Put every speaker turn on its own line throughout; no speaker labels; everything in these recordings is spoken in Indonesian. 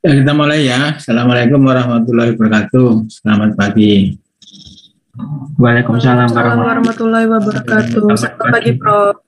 Ya, kita mulai ya. Assalamualaikum warahmatullahi wabarakatuh. Selamat pagi.
Waalaikumsalam warahmatullahi wabarakatuh. Selamat pagi, Prof.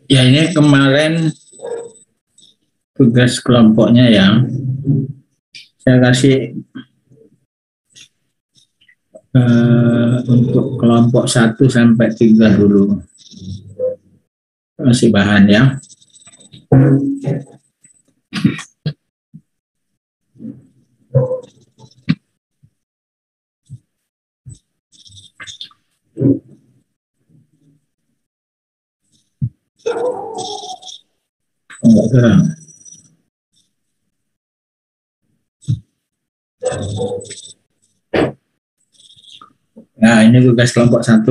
Ya, ini kemarin tugas kelompoknya ya. Saya kasih untuk kelompok 1 sampai 3 dulu. Kasih bahan ya. Enggak gerak. Nah, ini tugas kelompok 1.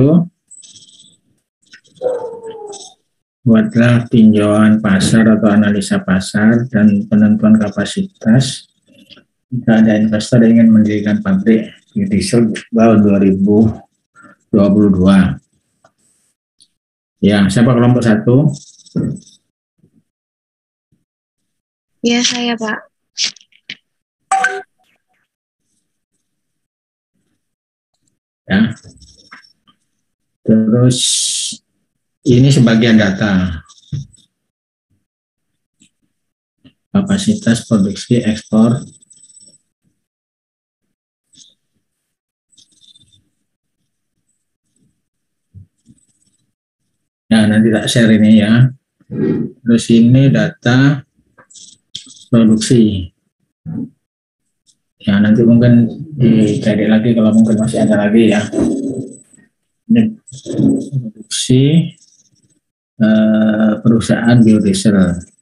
Buatlah tinjauan pasar atau analisa pasar dan penentuan kapasitas jika ada investor yang ingin mendirikan pabrik biodiesel tahun 2022. Ya, siapa kelompok 1?
Ya, saya, Pak.
Ya. Terus ini sebagian data. Kapasitas produksi ekspor nanti tak share ini ya. Terus ini data produksi. Ya, nanti mungkin dicari lagi kalau mungkin masih ada lagi ya. Ini produksi perusahaan biodiesel.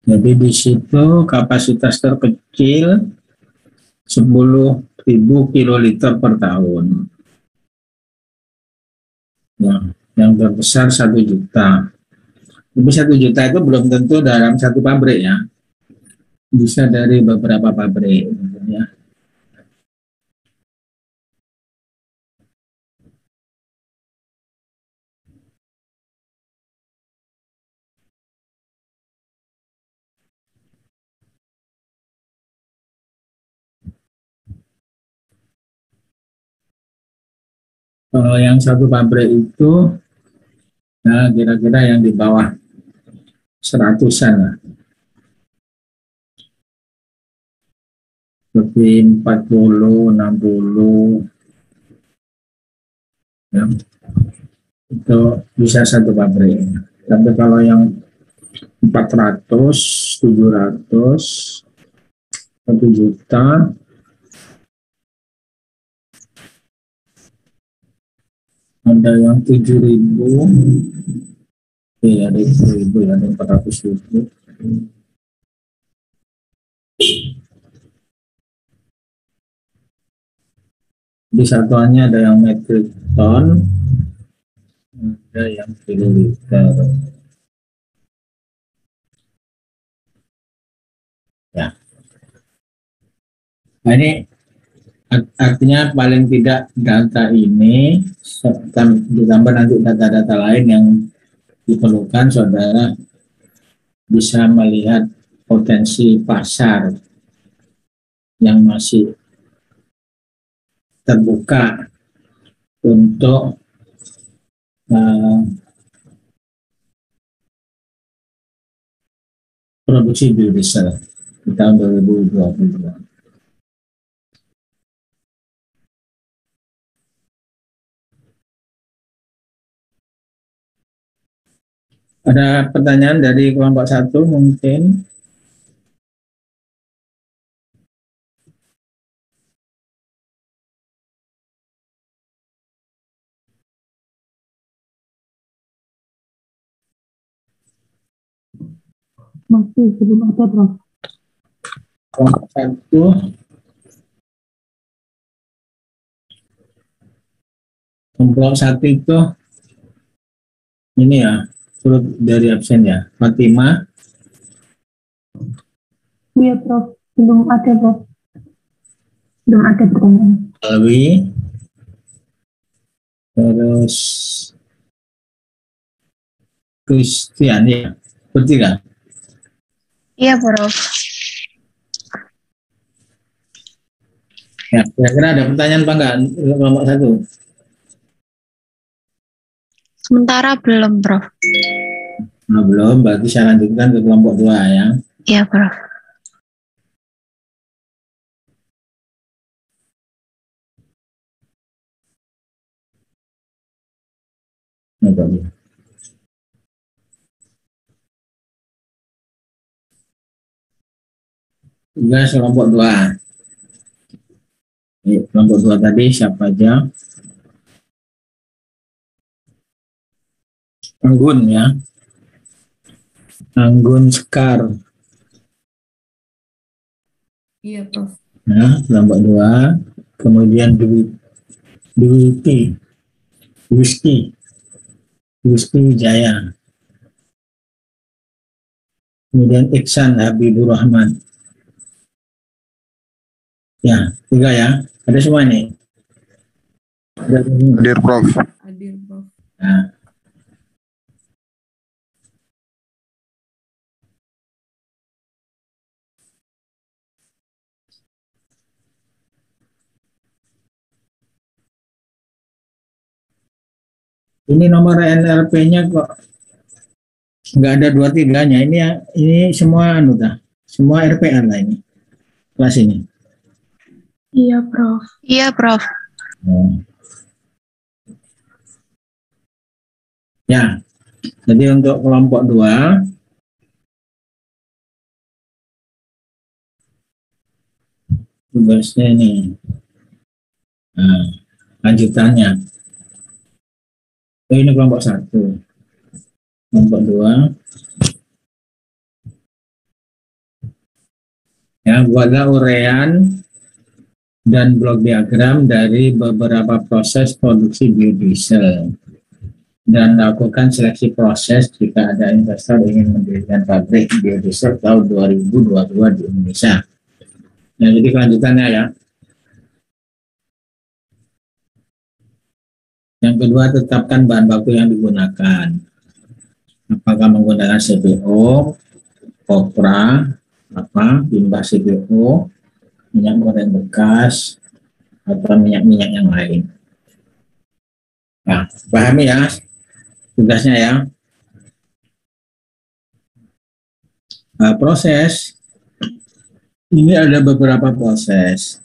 Jadi di situ kapasitas terkecil 10.000 kiloliter per tahun. Ya, yang terbesar 1 juta. Tapi 1 juta itu belum tentu dalam satu pabrik ya. Bisa dari beberapa pabrik. Ya. Kalau yang satu pabrik itu, nah kira-kira yang di bawah 100-an lah. Lebih 40, 60, ya. Itu bisa satu pabrik. Tapi kalau yang 400, 700, 1 juta, ada yang 7.000, ada 7.000, ada 400.000. Di satuannya ada yang metrik ton, ada yang kiloliter. Ya. Nah ini artinya paling tidak data ini ditambah nanti data-data lain yang diperlukan, saudara bisa melihat potensi pasar yang masih terbuka untuk produksi biodiesel di tahun 2022. Ada pertanyaan dari kelompok 1 mungkin?
Masih belum ada, Prof.
Kelompok 1. Kelompok 1 itu ini ya, surat dari absen ya. Fatima.
Iya, Prof. Belum ada, Prof. Belum ada pertanyaan.
Alwi. Terus Christian ya. Betul kan?
Iya, Prof.
Ya, kira-kira ada pertanyaan apa enggak kelompok 1?
Sementara belum, Prof.
Nah, belum, berarti saya lanjutkan ke kelompok 2 ya.
Iya, Prof.
Nah, tadi. Tugas kelompok 2. Kelompok 2 tadi siapa aja? Anggun ya. Anggun Sekar.
Iya, Prof.
Nah, kelompok 2. Kemudian Dwiki Wijaya. Kemudian Iksan Habibur Rahman. Ya, 3 ya. Ada semua nih.
Hadir, Prof.
Hadir, Prof.
Nah, Ini nomor NLP-nya kok nggak ada 23-nya. Ini semua anu dah. Semua RPA lah ini. Kelas ini.
Iya, Prof.
Iya, Prof.
Oh. Ya, jadi untuk kelompok 2, tugasnya ini. Nah, lanjutannya. Ini kelompok 1. Kelompok 2. Ya, buatlah uraian dan blok diagram dari beberapa proses produksi biodiesel dan lakukan seleksi proses jika ada investor ingin mendirikan pabrik biodiesel tahun 2022 di Indonesia. Nah, jadi kelanjutannya ya. Yang kedua, tetapkan bahan baku yang digunakan. Apakah menggunakan CPO, kopra, limbah CPO, minyak goreng bekas, atau minyak-minyak yang lain. Nah, pahami ya tugasnya ya. Nah, proses ini ada beberapa proses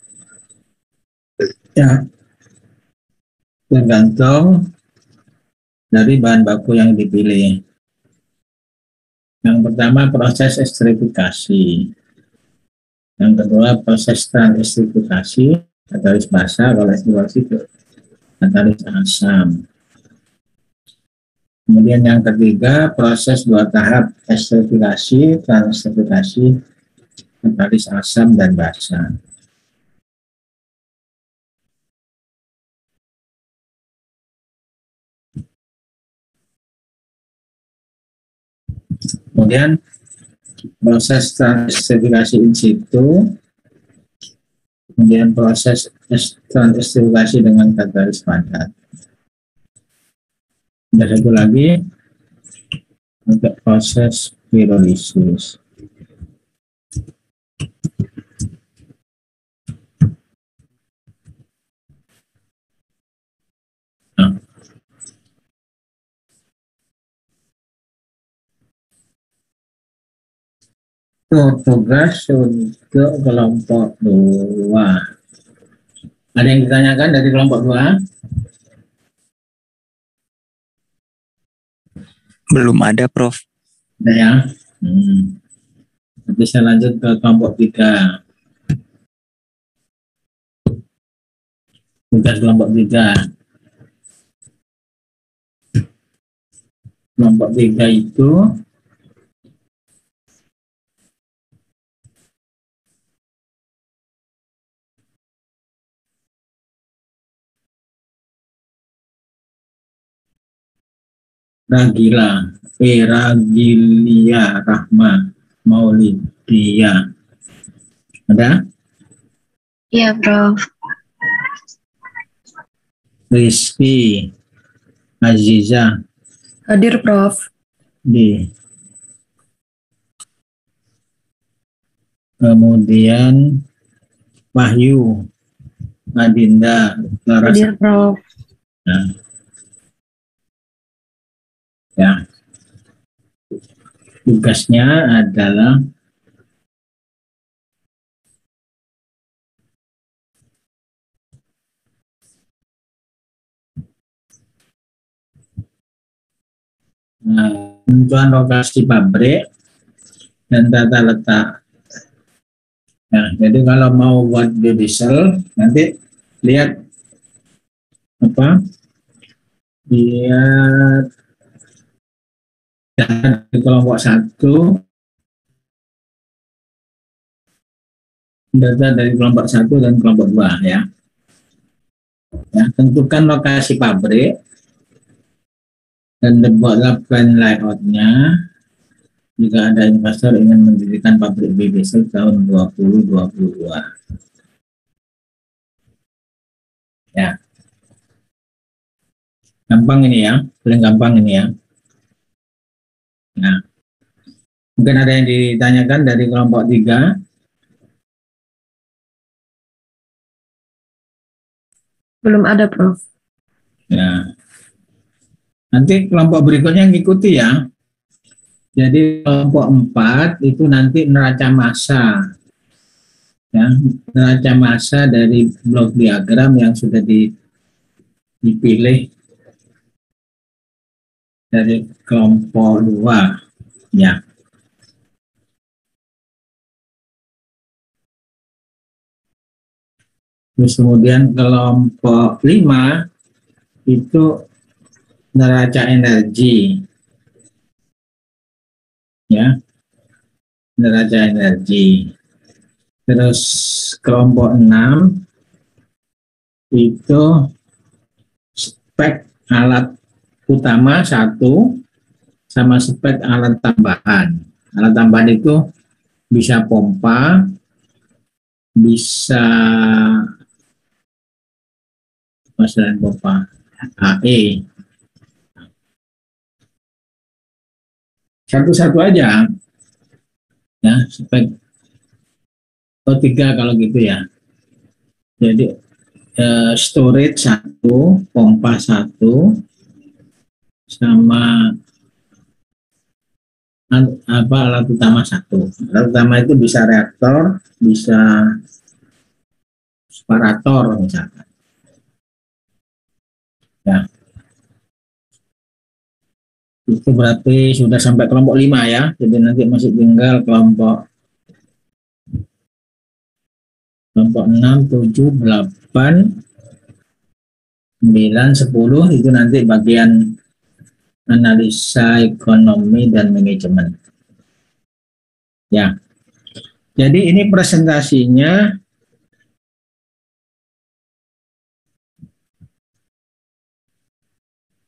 ya, tergantung dari bahan baku yang dipilih. Yang pertama proses ekstrifikasi, yang kedua proses transekstrifikasi, katalis basa, kalau ekstrifikasi itu katalis asam. Kemudian yang ketiga proses 2 tahap ekstrifikasi, transekstrifikasi, katalis asam dan basa. Kemudian proses transekstrifikasi in situ, kemudian proses transekstrifikasi dengan katalis padat. Dan satu lagi untuk proses pirolisis. Nah, tugas untuk kelompok 2. Ada yang ditanyakan dari kelompok 2?
Belum ada, Prof.
Ada ya? Nanti saya lanjut ke kelompok 3. Tugas kelompok 3. Kelompok 3 itu Ragila, Ragilia Rahma Maulidia. Ada?
Iya, Prof.
Rizky Aziza
Hadir, Prof.
di. Kemudian Wahyu Adinda Larasa.
Hadir, Prof.
Nah, ya. Tugasnya adalah penentuan lokasi pabrik dan tata letak. Nah, jadi kalau mau buat biodiesel, nanti lihat lihat data dari kelompok 1, data dari kelompok 1 dan kelompok 2 ya. Ya, tentukan lokasi pabrik dan buatlah plan layout-nya jika ada investor ingin mendirikan pabrik biodiesel tahun 2022. Ya, gampang ini ya, paling gampang ini ya. Nah, mungkin ada yang ditanyakan dari kelompok 3.
Belum ada, Prof.
Ya, Nanti kelompok berikutnya ngikuti ya. Jadi kelompok 4 itu nanti neraca massa, ya, neraca massa dari blok diagram yang sudah dipilih dari kelompok 2, ya. Terus kemudian kelompok 5 itu neraca energi, ya, neraca energi. Terus kelompok 6 itu spek alat utama 1 sama spek alat tambahan. Alat tambahan itu bisa pompa, bisa selain pompa AE. Satu-satu aja, ya, spek O3 kalau gitu ya. Jadi storage 1, pompa 1, sama alat utama 1. Alat utama itu bisa reaktor, bisa separator misalkan. Ya. Itu berarti sudah sampai kelompok 5 ya. Jadi nanti masih tinggal kelompok 6, 7, 8, 9, 10 itu nanti bagian analisa ekonomi dan manajemen. Ya. Jadi ini presentasinya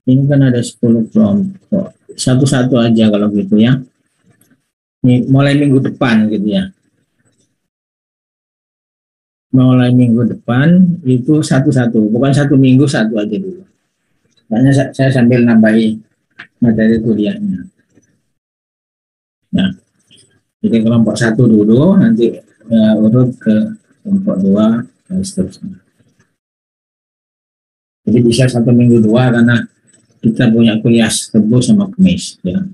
ini kan ada 10 kelompok. Satu-satu aja kalau gitu ya. Ini mulai minggu depan gitu ya. Mulai minggu depan itu satu-satu, bukan satu minggu satu aja dulu. Makanya saya sambil nambahi materi kuliahnya. Nah, jadi kelompok 1 dulu, nanti urut ke kelompok 2 dan seterusnya. Jadi bisa 1 minggu 2 karena kita punya kuliah Setu sama Kamis. Ya.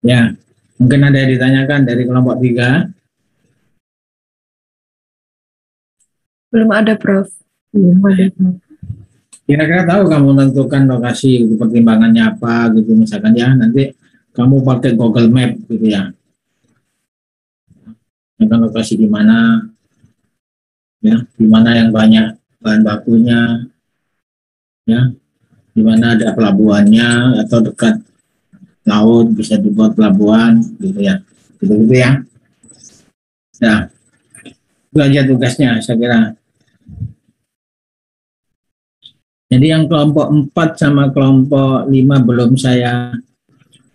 Ya, mungkin ada yang ditanyakan dari kelompok 3.
Belum ada, Prof. Belum ada.
Kira-kira tahu kamu menentukan lokasi gitu, pertimbangannya apa gitu misalkan ya, nanti kamu pakai Google Map gitu ya. Kan lokasi di mana ya, di mana yang banyak bahan bakunya ya, di mana ada pelabuhannya atau dekat laut bisa dibuat pelabuhan gitu ya. Gitu-gitu ya. Nah, itu aja tugasnya saya kira. Jadi yang kelompok 4 sama kelompok 5 belum saya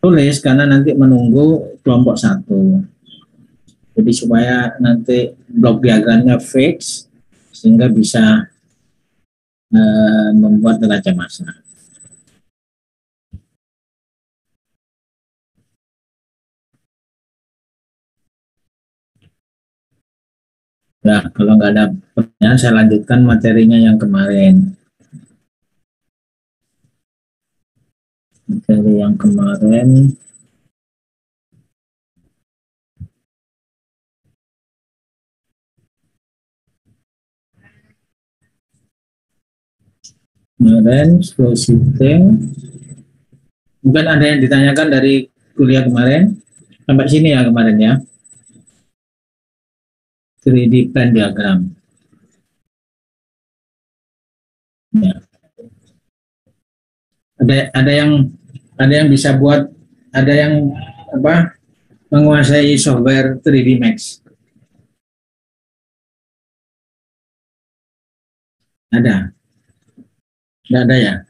tulis karena nanti menunggu kelompok 1. Jadi supaya nanti blok diagramnya fix sehingga bisa membuat neraca massa. Nah, kalau nggak ada pertanyaan, saya lanjutkan materinya yang kemarin. Materi yang kemarin. Kemarin, slow shifting. Mungkin ada yang ditanyakan dari kuliah kemarin. Sampai sini ya kemarin ya. 3D plan diagram. Ya. Ada yang bisa buat, ada yang menguasai software 3D Max. Ada? Nggak ada ya?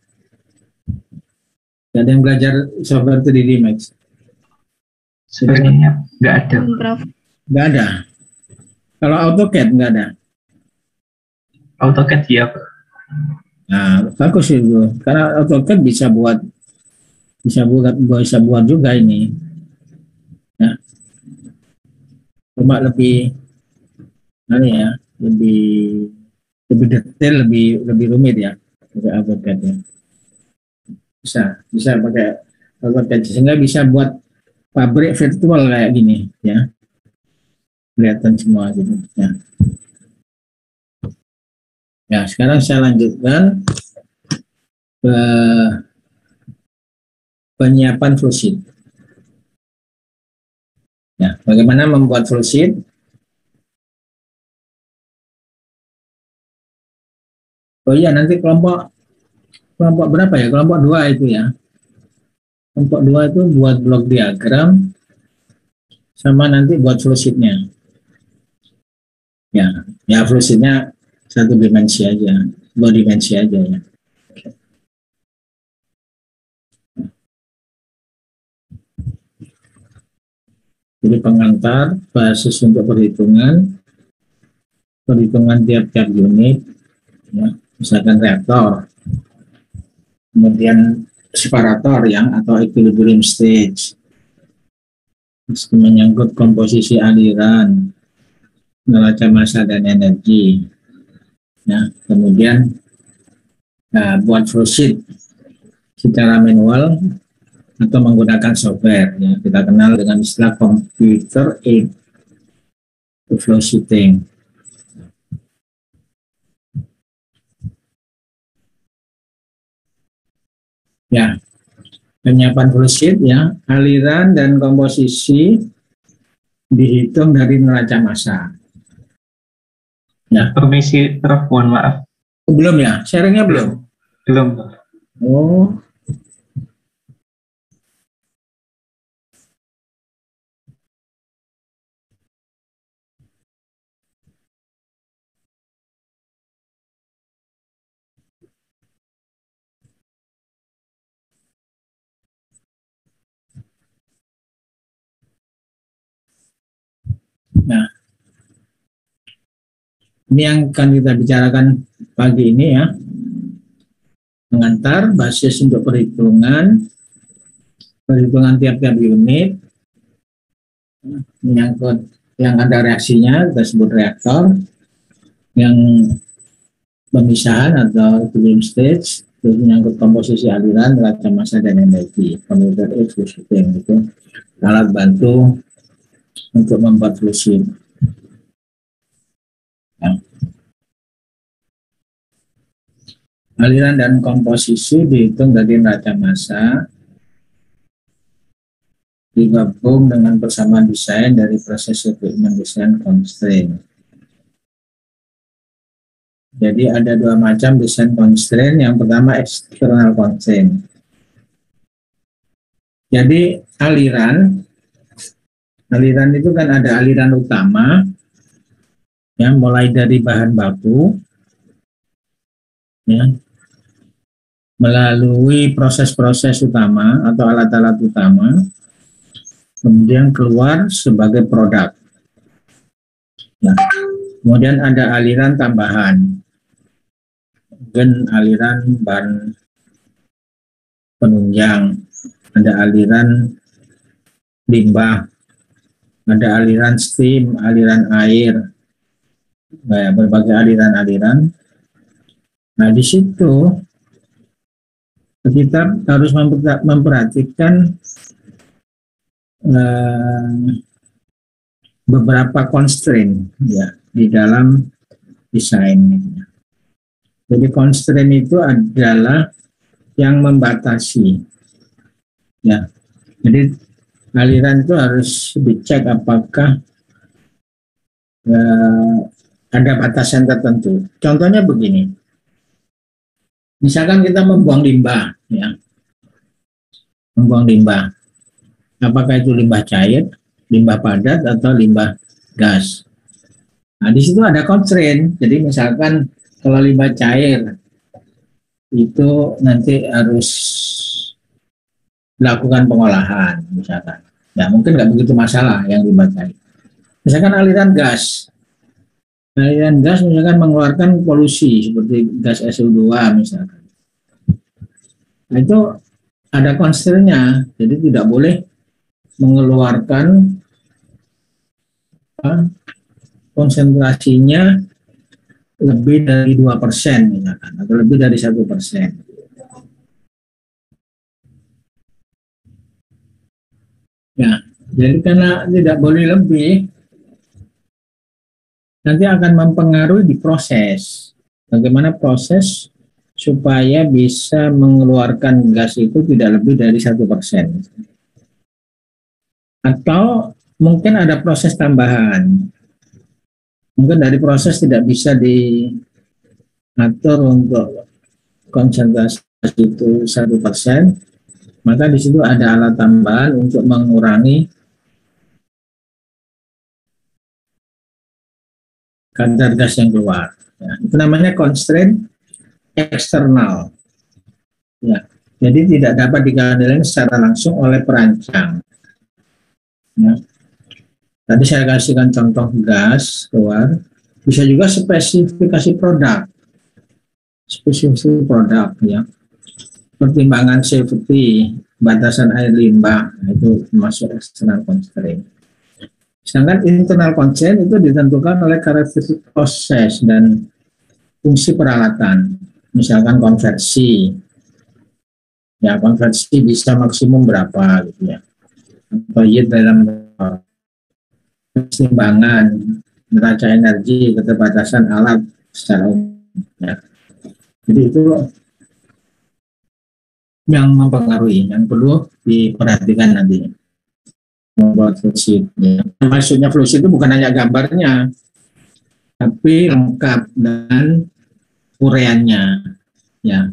Nggak ada yang belajar software 3D Max?
Sebenarnya nggak ada.
Prof.
Nggak ada. Kalau AutoCAD nggak ada?
AutoCAD ya, Pak.
Nah, bagus itu. Karena AutoCAD bisa buat juga ini. Ya. Cuma lebih lebih lebih detail, lebih rumit ya pakai AutoCAD ya. Bisa pakai AutoCAD sehingga bisa buat pabrik virtual kayak gini ya, kelihatan semua gitu ya. Ya, sekarang saya lanjutkan ke penyiapan flowsheet. Ya, bagaimana membuat flowsheet? Oh iya, nanti kelompok berapa ya? Kelompok 2 itu ya. Kelompok 2 itu buat blok diagram sama nanti buat flowsheet-nya. Ya flowsheet-nya 1 dimensi aja, 2 dimensi aja ya. Jadi pengantar, basis untuk perhitungan tiap-tiap unit, ya, misalkan reaktor, kemudian separator yang atau equilibrium stage, menyangkut komposisi aliran, neraca massa dan energi. Ya, kemudian buat flowsheet secara manual atau menggunakan software, ya, kita kenal dengan istilah computer aid to flowsheeting. Ya, penyiapan flowsheet ya, aliran dan komposisi dihitung dari neraca massa. Ya.
Permisi, Prof, mohon maaf.
Belum ya? Sharingnya belum?
Belum.
Oh. Nah, ini yang akan kita bicarakan pagi ini ya. Pengantar, basis untuk perhitungan tiap-tiap unit, menyangkut yang ada reaksinya, kita sebut reaktor, yang pemisahan atau equilibrium stage, terus menyangkut komposisi aliran, neraca massa dan energi, computer aid flowsheeting, itu alat bantu untuk membuat flowsheet. Ya. Aliran dan komposisi dihitung dari neraca massa, digabung dengan persamaan desain dari proses equipment design constraint. Jadi ada 2 macam desain constraint. Yang pertama external constraint. Jadi aliran itu kan ada aliran utama, ya, mulai dari bahan baku, ya, melalui proses-proses utama atau alat-alat utama, kemudian keluar sebagai produk. Ya. Kemudian ada aliran tambahan, dan aliran bahan penunjang, ada aliran limbah, ada aliran steam, aliran air, berbagai aliran-aliran. Nah, di situ kita harus memperhatikan beberapa constraint ya di dalam desain. Jadi constraint itu adalah yang membatasi, ya. Jadi aliran itu harus dicek apakah ada batasan tertentu. Contohnya begini, misalkan kita membuang limbah, ya, membuang limbah, apakah itu limbah cair, limbah padat, atau limbah gas. Nah, di situ ada constraint. Jadi misalkan kalau limbah cair itu nanti harus dilakukan pengolahan, misalkan. Ya, mungkin nggak begitu masalah yang limbah cair. Misalkan aliran gas misalkan mengeluarkan polusi seperti gas SO2 misalkan. Nah, itu ada constraint-nya, jadi tidak boleh mengeluarkan konsentrasinya lebih dari 2% misalkan, atau lebih dari 1%. Ya, jadi karena tidak boleh lebih, nanti akan mempengaruhi di proses. Bagaimana proses supaya bisa mengeluarkan gas itu tidak lebih dari 1%. Atau mungkin ada proses tambahan. Mungkin dari proses tidak bisa diatur untuk konsentrasi itu 1%, maka di situ ada alat tambahan untuk mengurangi kadar gas yang keluar. Ya, itu namanya constraint eksternal. Ya, jadi tidak dapat dikendalikan secara langsung oleh perancang. Ya. Tadi saya kasihkan contoh gas keluar, bisa juga spesifikasi produk, ya. Pertimbangan safety, batasan air limbah, itu masuk external constraint. Sedangkan internal constraint itu ditentukan oleh karakteristik proses dan fungsi peralatan. Misalkan konversi, ya konversi bisa maksimum berapa gitu ya. Atau yield dalam keseimbangan neraca energi, keterbatasan alat secara umum. Ya. Jadi itu yang mempengaruhi, yang perlu diperhatikan nanti membuat flowsheet. Ya. Maksudnya flowsheet itu bukan hanya gambarnya, tapi lengkap dan ureannya, ya,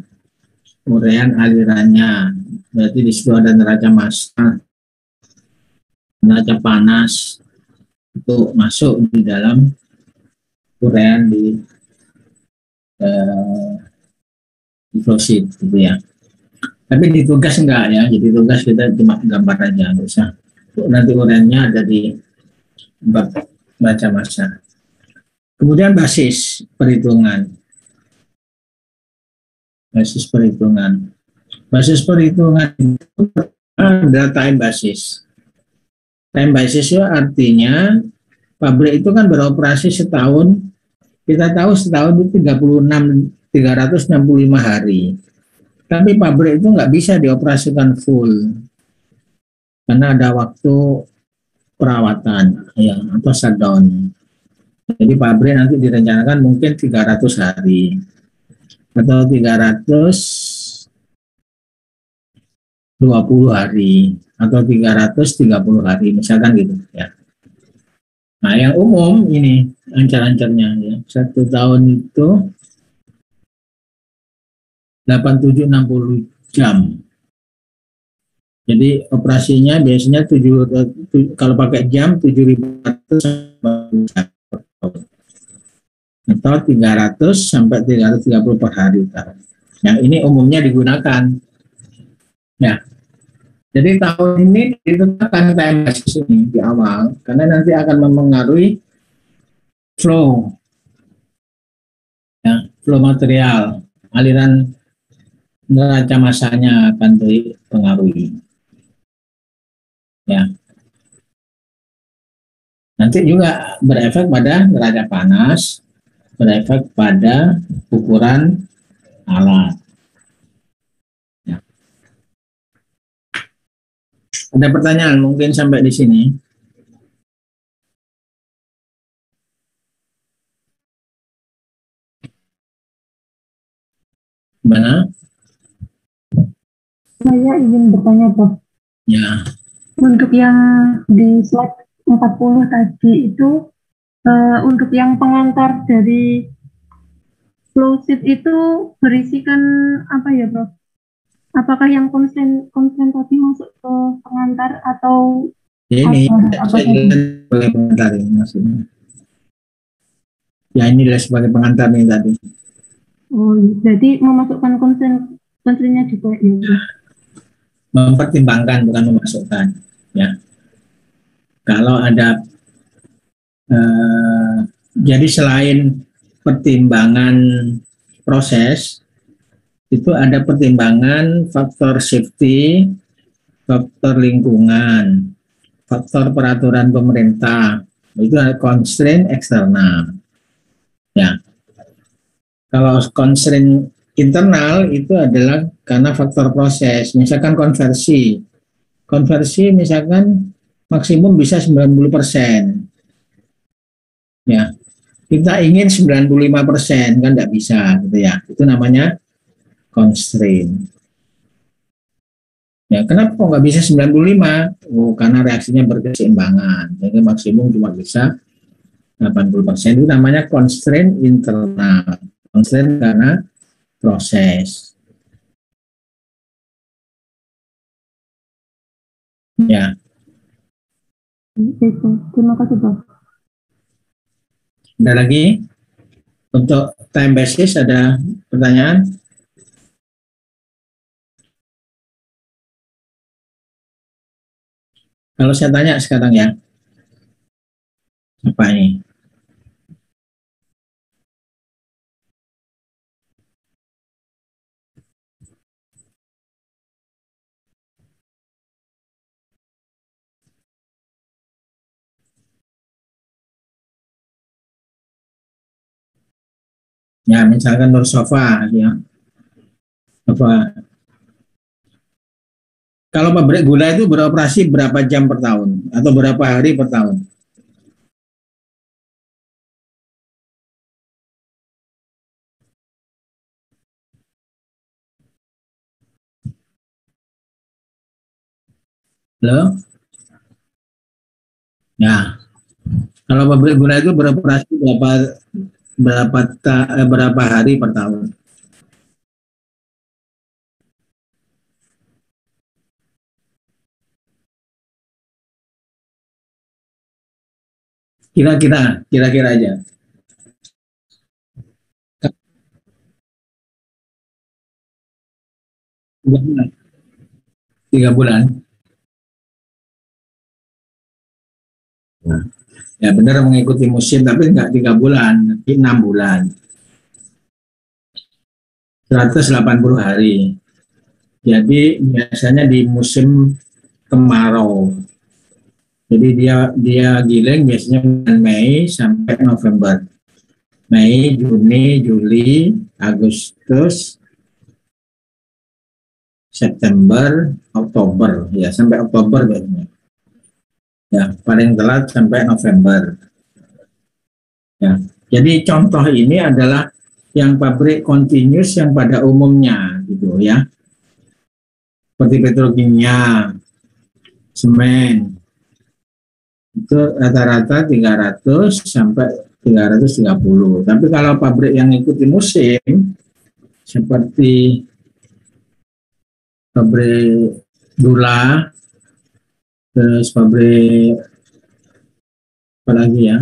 urean alirannya. Berarti di situ ada neraca massa, neraca panas, itu masuk di dalam urean di flowsheet, gitu ya. Tapi di tugas enggak ya, jadi tugas kita cuma gambar aja, nggak usah. Nanti ureannya ada di bab baca massa. Kemudian basis perhitungan. Basis perhitungan. Basis perhitungan itu adalah time basis. Time basis itu artinya pabrik itu kan beroperasi setahun. Kita tahu setahun itu 365 hari. Tapi pabrik itu nggak bisa dioperasikan full karena ada waktu perawatan ya atau shutdown. Jadi pabrik nanti direncanakan mungkin 300 hari atau 320 hari atau 330 hari misalkan gitu ya. Nah yang umum ini ancar-ancarnya ya, 1 tahun itu 8760 jam. Jadi operasinya biasanya kalau pakai jam 7.400 jam atau 300 sampai 330 per hari. Yang ini umumnya digunakan. Ya. Jadi tahun ini ditetapkan time basis ini di awal karena nanti akan mempengaruhi flow, ya, flow material, aliran neraca massanya akan dipengaruhi. Ya. Nanti juga berefek pada neraca panas, berefek pada ukuran alat. Ya. Ada pertanyaan mungkin sampai di sini? Mana?
Saya ingin bertanya, Prof.
Ya.
Untuk yang di slide 40 tadi itu, untuk yang pengantar dari flowsheet itu berisikan apa ya, Prof? Apakah yang konsen tadi masuk ke pengantar atau
Ini
apa
saya sebagai pengantar ini maksudnya. Ya ini adalah sebagai pengantar nih tadi.
Oh, jadi memasukkan konsennya juga ya, Prof?
Mempertimbangkan bukan memasukkan. Ya. Kalau ada jadi selain pertimbangan proses itu ada pertimbangan faktor safety, faktor lingkungan, faktor peraturan pemerintah, itu ada constraint eksternal. Ya. Kalau constraint internal itu adalah karena faktor proses, misalkan konversi. Konversi misalkan maksimum bisa 90%. Ya, kita ingin 95% kan tidak bisa gitu ya. Itu namanya constraint. Ya, kenapa kok nggak bisa 95? Oh, karena reaksinya berkeseimbangan. Jadi maksimum cuma bisa 80%. Itu namanya constraint internal. Constraint karena proses. Ya,
Itu. Terima kasih, Prof.
ada lagi untuk time basis ada pertanyaan? Kalau saya tanya sekarang ya, apa ini? Ya, misalkan Nursofa, ya, apa? Kalau pabrik gula itu beroperasi berapa jam per tahun atau berapa hari per tahun? Halo? Ya, kalau pabrik gula itu beroperasi berapa hari per tahun? Kira-kira aja. 3 bulan. 3 bulan. Nah, ya benar mengikuti musim, tapi enggak 3 bulan, tapi 6 bulan. 180 hari. Jadi biasanya di musim kemarau. Jadi dia giling biasanya bulan Mei sampai November. Mei, Juni, Juli, Agustus, September, Oktober, ya sampai Oktober biasanya. Ya, paling telat sampai November. Ya. Jadi contoh ini adalah yang pabrik continuous yang pada umumnya gitu ya. Seperti petrokimia, semen, itu rata-rata 300 sampai 330. Tapi kalau pabrik yang ikuti musim seperti pabrik gula, terus pabrik apa lagi ya,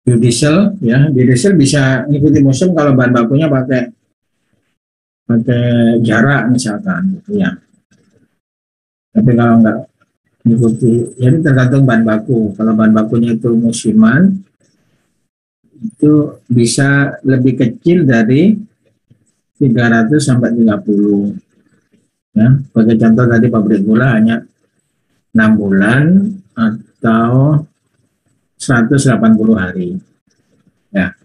biodiesel ya, biodiesel bisa ngikuti musim kalau bahan bakunya pakai pakai jarak misalkan gitu ya. Tapi kalau enggak mengikuti, jadi tergantung bahan baku. Kalau bahan bakunya itu musiman, itu bisa lebih kecil dari 300 sampai 30. Ya, sebagai contoh tadi pabrik gula hanya 6 bulan atau 180 hari. Ya.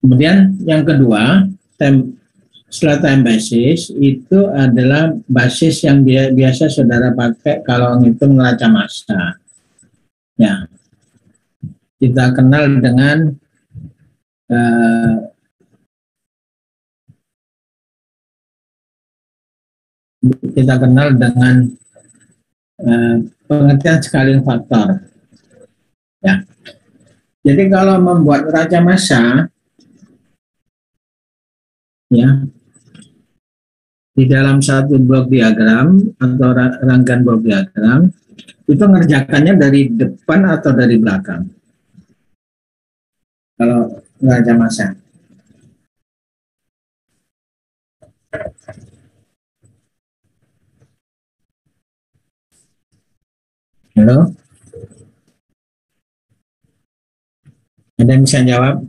Kemudian yang kedua, setelah time basis itu adalah basis yang biasa saudara pakai kalau ngitung neraca massa. Ya, kita kenal dengan pengertian scaling faktor. Ya, jadi kalau membuat neraca massa, ya, di dalam satu blok diagram atau rangkaian blok diagram itu ngerjakannya dari depan atau dari belakang. Kalau neraca massa. Halo? Ada yang bisa jawab?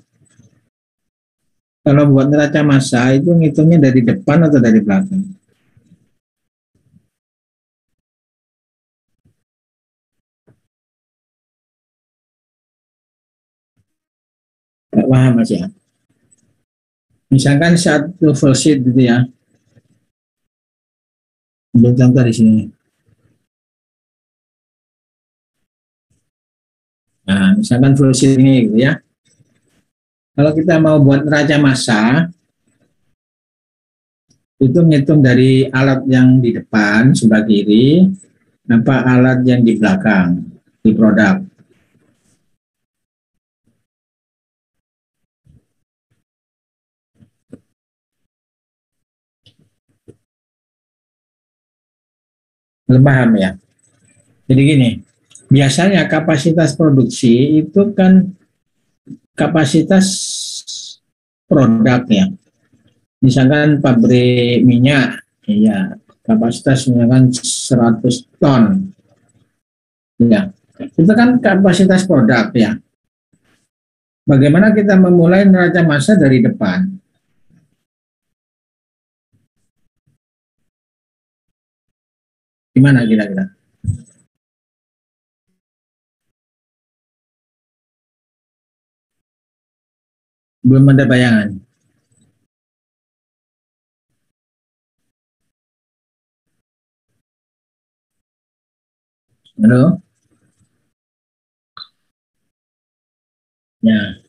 Kalau buat neraca massa itu ngitungnya dari depan atau dari belakang? Nggak paham Mas ya. Misalkan satu full sheet gitu ya. Ambil contoh di sini. Nah, misalkan full sheet ini gitu ya. Kalau kita mau buat neraca massa, itu ngitung dari alat yang di depan sebelah kiri, apa alat yang di belakang di produk. Belum paham ya? Jadi gini, biasanya kapasitas produksi itu kan kapasitas produk ya. Misalkan pabrik minyak, ya kapasitas misalkan 100 ton. Ya, itu kan kapasitas produk ya. Bagaimana kita memulai neraca massa dari depan? Gimana kira-kira? Belum ada bayangan. Halo? Ya.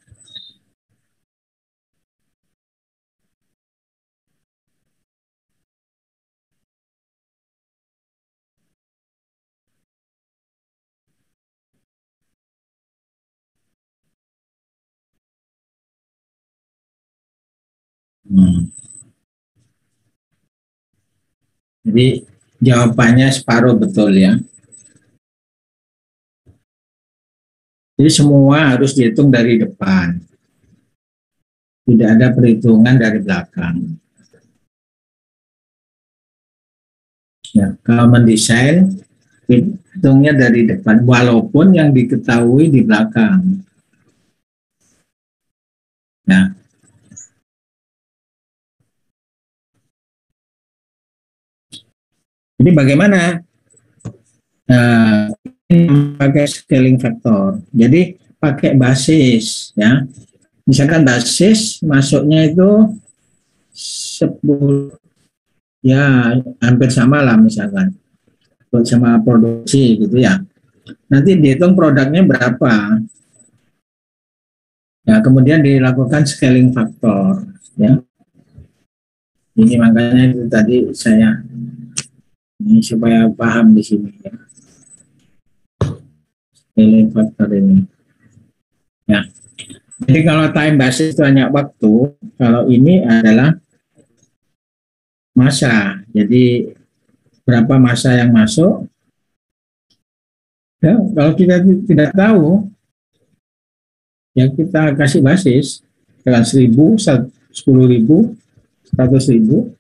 Hmm. Jadi jawabannya separuh betul ya. Jadi semua harus dihitung dari depan. Tidak ada perhitungan dari belakang. Ya, kalau mendesain, hitungnya dari depan, walaupun yang diketahui di belakang. Nah, jadi bagaimana pakai scaling factor? Jadi pakai basis, ya. Misalkan basis masuknya itu 10, ya hampir sama lah misalkan, sama produksi gitu ya. Nanti dihitung produknya berapa. Ya, kemudian dilakukan scaling factor, ya. Ini makanya itu tadi saya ini supaya paham di sini ya. Scaling factor ini. Ya. Jadi kalau time basis itu hanya waktu, kalau ini adalah masa. Jadi berapa masa yang masuk? Ya, kalau kita tidak tahu, ya kita kasih basis dengan 1000, 10.000, 100.000,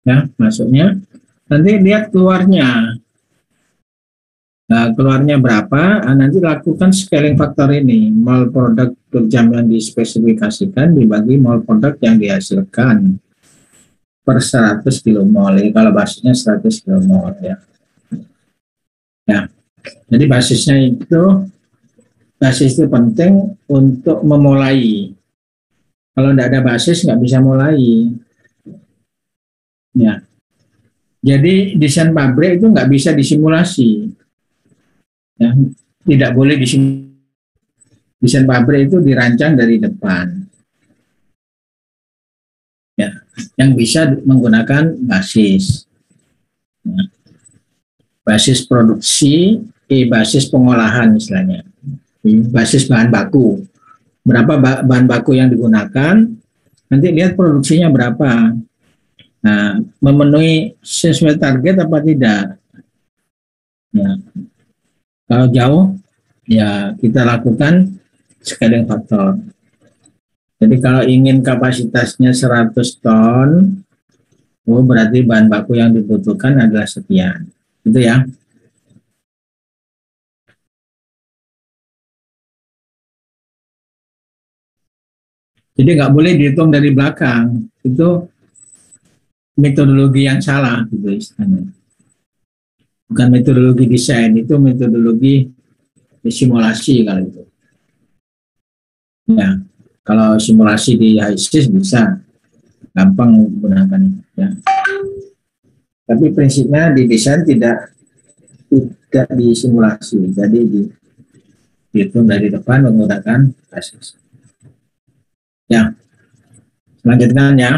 ya masuknya. Nanti lihat keluarnya. Nah, keluarnya berapa? Nanti lakukan scaling faktor ini. Mol produk per jam yang dispesifikasikan dibagi mol produk yang dihasilkan per 100 kilomol. Kalau basisnya 100 kilomol ya. Ya. Jadi basis itu penting untuk memulai. Kalau tidak ada basis nggak bisa mulai. Ya. Jadi desain pabrik itu nggak bisa disimulasi. Ya, tidak boleh disimulasi. Desain pabrik itu dirancang dari depan. Ya, yang bisa menggunakan basis. Ya. Basis produksi, basis pengolahan istilahnya. Basis bahan baku. Berapa bahan baku yang digunakan, nanti lihat produksinya berapa. Nah, memenuhi sesuai target apa tidak. Ya. Kalau jauh, ya kita lakukan scaling faktor. Jadi kalau ingin kapasitasnya 100 ton, berarti bahan baku yang dibutuhkan adalah sekian. Gitu ya. Jadi nggak boleh dihitung dari belakang. Itu metodologi yang salah gitu istilahnya. Bukan metodologi desain, itu metodologi simulasi kalau itu. Ya. Kalau simulasi di HISIS bisa gampang menggunakan ya. Tapi prinsipnya di desain tidak disimulasi, jadi dihitung dari depan menggunakan HISIS. Ya, selanjutnya ya,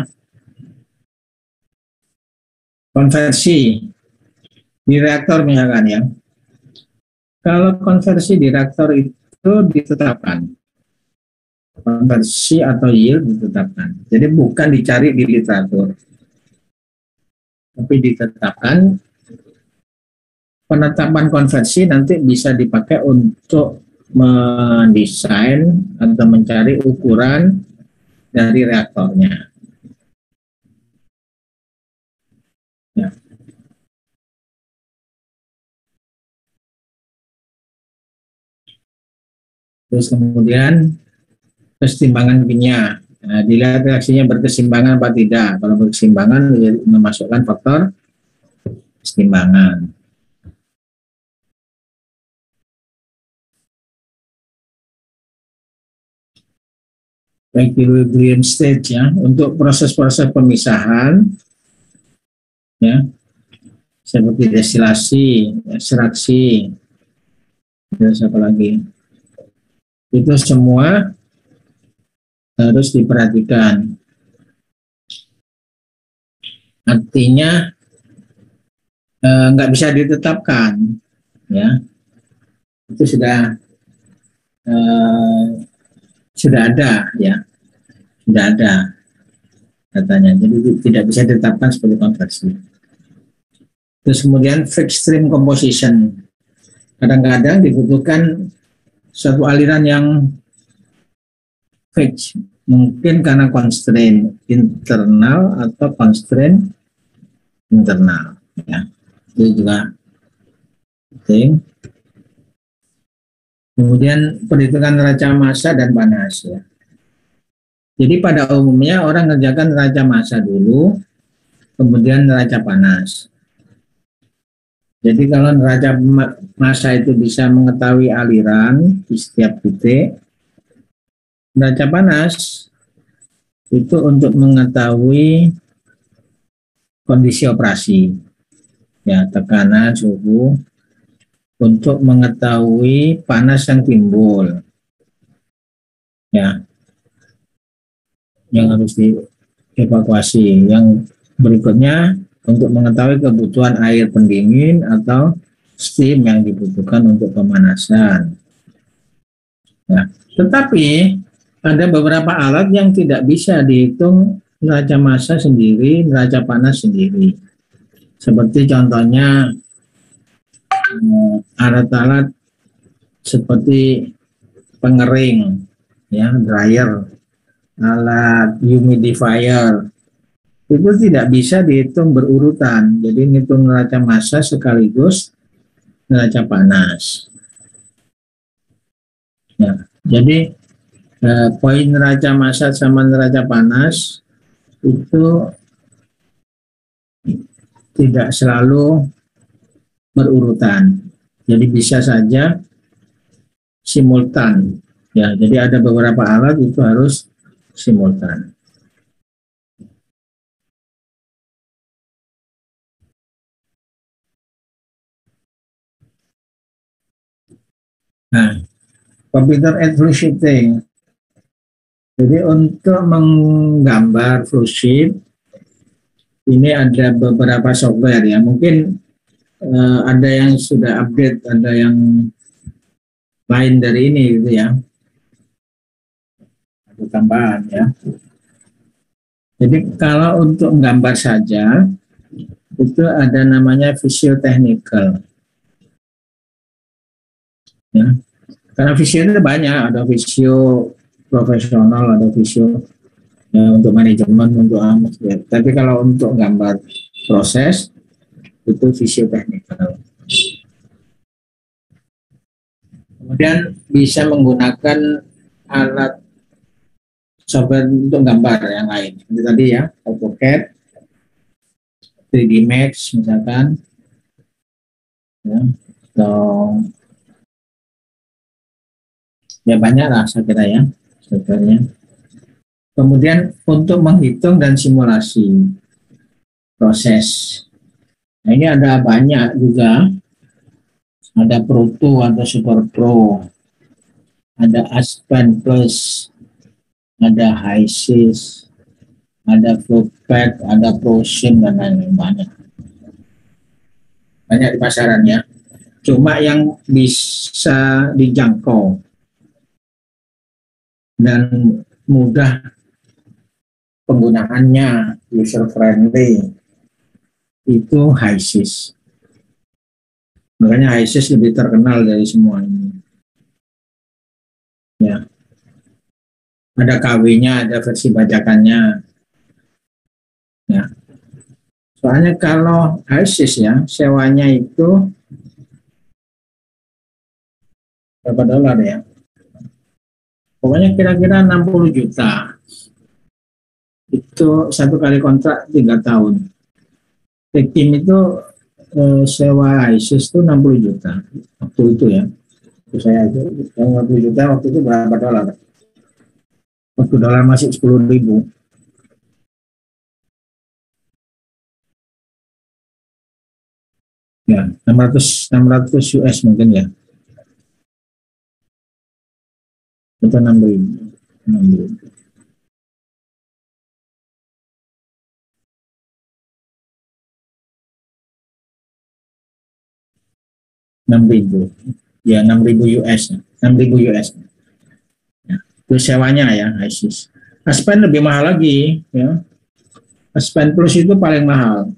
konversi di reaktor misalkan ya. Kalau konversi di reaktor itu ditetapkan, konversi atau yield ditetapkan. Jadi bukan dicari di literatur, tapi ditetapkan. Penetapan konversi nanti bisa dipakai untuk mendesain atau mencari ukuran dari reaktornya. Ya. Terus kemudian kesetimbangan kimia. Nah, dilihat reaksinya berkeseimbangan apa tidak. Kalau berkeseimbangan, memasukkan faktor keseimbangan. Equilibrium stage ya, untuk proses-proses pemisahan ya, seperti destilasi, ekstraksi, terus apa lagi, itu semua harus diperhatikan. Artinya nggak bisa ditetapkan ya, itu sudah ada ya, sudah ada katanya, jadi tidak bisa ditetapkan sebagai konversi. Terus kemudian fixed stream composition, kadang-kadang dibutuhkan suatu aliran yang fix, mungkin karena constraint internal atau constraint internal ya, itu juga penting. Kemudian perhitungan neraca massa dan panas ya. Jadi pada umumnya orang ngerjakan neraca massa dulu, kemudian neraca panas. Jadi kalau neraca massa itu bisa mengetahui aliran di setiap titik, neraca panas itu untuk mengetahui kondisi operasi, ya, tekanan, suhu, untuk mengetahui panas yang timbul, ya, yang harus dievakuasi. Yang berikutnya untuk mengetahui kebutuhan air pendingin atau steam yang dibutuhkan untuk pemanasan. Ya. Tetapi ada beberapa alat yang tidak bisa dihitung neraca massa sendiri, neraca panas sendiri. Seperti contohnya alat-alat seperti pengering, ya, dryer, alat humidifier, itu tidak bisa dihitung berurutan. Jadi ngitung neraca massa sekaligus neraca panas. Ya, jadi poin neraca massa sama neraca panas itu tidak selalu berurutan. Jadi bisa saja simultan. Ya, jadi ada beberapa alat itu harus simultan. Nah, computer aided flow sheeting. Jadi untuk menggambar flow sheet ini ada beberapa software ya. Mungkin ada yang sudah update, ada yang lain dari ini gitu ya. Ada tambahan ya. Jadi kalau untuk menggambar saja itu ada namanya Visio Technical. Ya. Karena Visio itu banyak, ada Visio profesional, ada Visio ya, untuk manajemen, untuk amat. Ya. Tapi kalau untuk gambar proses itu Visio Technical. Kemudian bisa menggunakan alat software untuk gambar yang lain. Seperti tadi ya, AutoCAD, 3D Max misalkan, ya, atau ya banyak lah saya kira ya softwarenya. Kemudian untuk menghitung dan simulasi proses. Nah, ini ada banyak juga. Ada Pro2, ada Super Pro, ada Aspen Plus, ada HiSys, ada Flowpack, ada ProSim, dan lain-lain. Banyak di pasaran ya. Cuma yang bisa dijangkau dan mudah penggunaannya, user friendly, itu HiSys. Makanya HiSys lebih terkenal dari semua ini. Ya. Ada KW-nya, ada versi bajakannya. Ya. Soalnya kalau HiSys ya, sewanya itu berapa dolar ya? Pokoknya kira-kira 60 juta. Itu satu kali kontrak 3 tahun. Tim itu sewa HiSys itu 60 juta. Waktu itu ya. Saya aja 50 juta waktu itu berapa dolar? Waktu dolar masih 10.000. Ya, 600 US mungkin ya. Itu 6.000. 6.000. Ya, 6.000 US. 6.000 US. Ya, itu sewanya ya, HiSys. Aspen lebih mahal lagi ya. Aspen Plus itu paling mahal.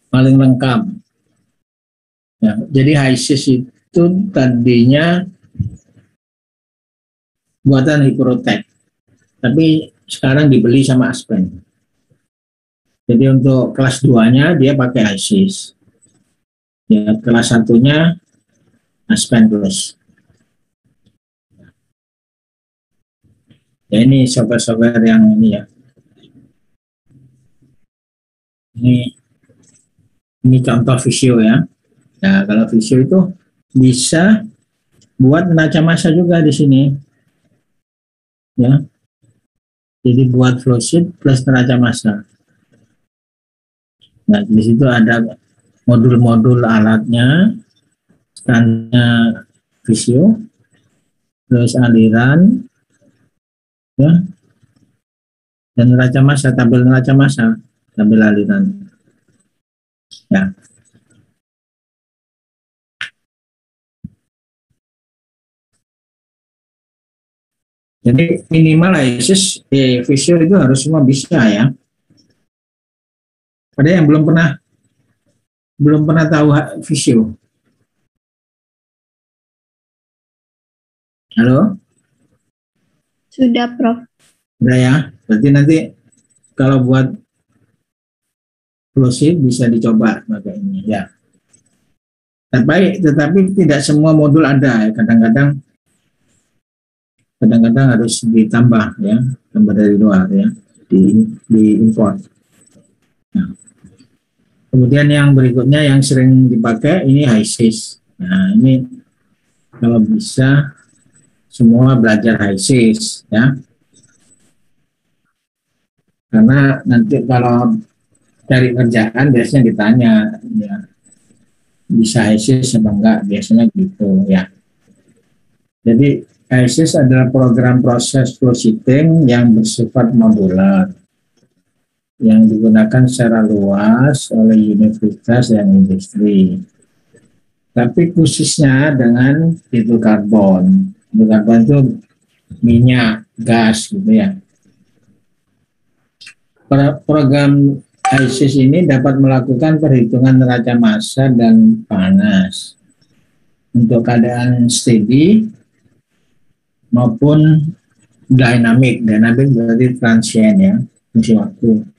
Paling lengkap. Ya, jadi HiSys itu tadinya buatan Hiprotech, tapi sekarang dibeli sama Aspen. Jadi untuk kelas 2-nya dia pakai HiSys. Ya, kelas 1-nya Aspen Plus. Ya, ini software-software yang ini ya. Ini contoh Visio ya. Nah, kalau Visio itu bisa buat neraca massa juga di sini. Ya. Jadi buat flowsheet plus neraca massa. Nah, di situ ada modul-modul alatnya, standarnya Visio, terus aliran, ya, dan neraca massa, tabel neraca massa, tabel aliran. Ya. Jadi minimal HiSys Visio itu harus semua bisa ya. Ada yang belum pernah tahu Visio? Halo?
Sudah, Prof.
Udah ya. Berarti nanti kalau buat flowsheet bisa dicoba pakai ini ya. Tetapi tidak semua modul ada. Kadang-kadang harus ditambah ya, tambah dari luar ya, di import. Nah, kemudian yang berikutnya yang sering dipakai ini HiSys. Nah, ini kalau bisa semua belajar HiSys ya. Karena nanti kalau cari kerjaan biasanya ditanya ya, bisa HiSys apa enggak, biasanya gitu ya. Jadi HiSys adalah program proses flowsheeting yang bersifat modular yang digunakan secara luas oleh universitas dan industri. Tapi khususnya dengan hidrokarbon. Hidrokarbon itu minyak, gas gitu ya. Program HiSys ini dapat melakukan perhitungan neraca massa dan panas untuk keadaan steady maupun dynamic. Dynamic berarti transient ya, fungsi waktu.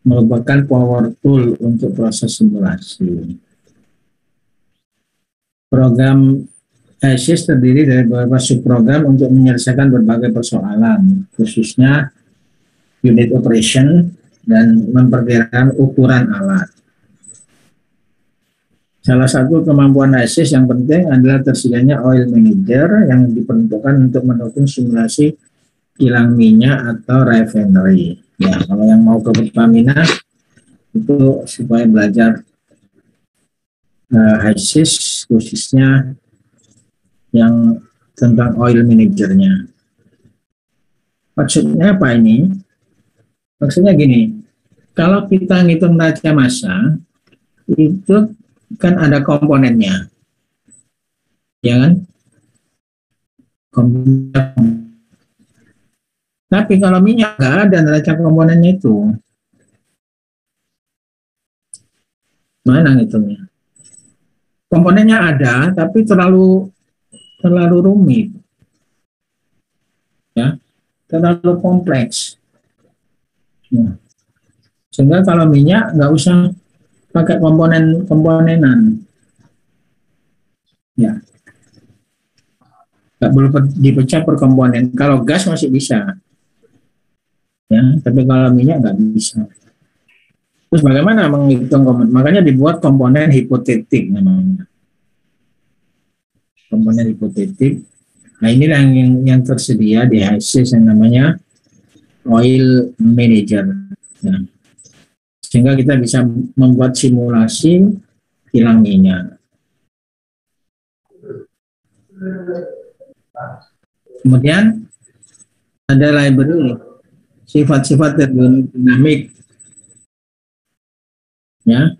Merupakan power tool untuk proses simulasi. Program HiSys terdiri dari beberapa subprogram untuk menyelesaikan berbagai persoalan, khususnya unit operation dan memperkirakan ukuran alat. Salah satu kemampuan HiSys yang penting adalah tersedianya oil manager yang diperuntukkan untuk mendukung simulasi kilang minyak atau refinery. Ya, kalau yang mau ke Pertamina itu supaya belajar HISIS khususnya yang tentang oil manajernya. Maksudnya apa ini? Maksudnya gini, kalau kita ngitung neraca massa itu kan ada komponennya, ya kan? Tapi kalau minyak nggak ada neraca komponennya itu, mana ngitungnya? Komponennya ada, tapi terlalu rumit, ya, terlalu kompleks. Ya. Sehingga kalau minyak nggak usah pakai komponenan, ya, nggak perlu dipecah per komponen. Kalau gas masih bisa, ya, tapi kalau minyak nggak bisa. Terus bagaimana menghitung komponen? Makanya dibuat komponen hipotetik namanya. Komponen hipotetik. Nah, inilah yang tersedia di HISIS yang namanya oil manager. Nah, sehingga kita bisa membuat simulasi kilang minyak. Kemudian ada library sifat-sifat termodinamik, ya.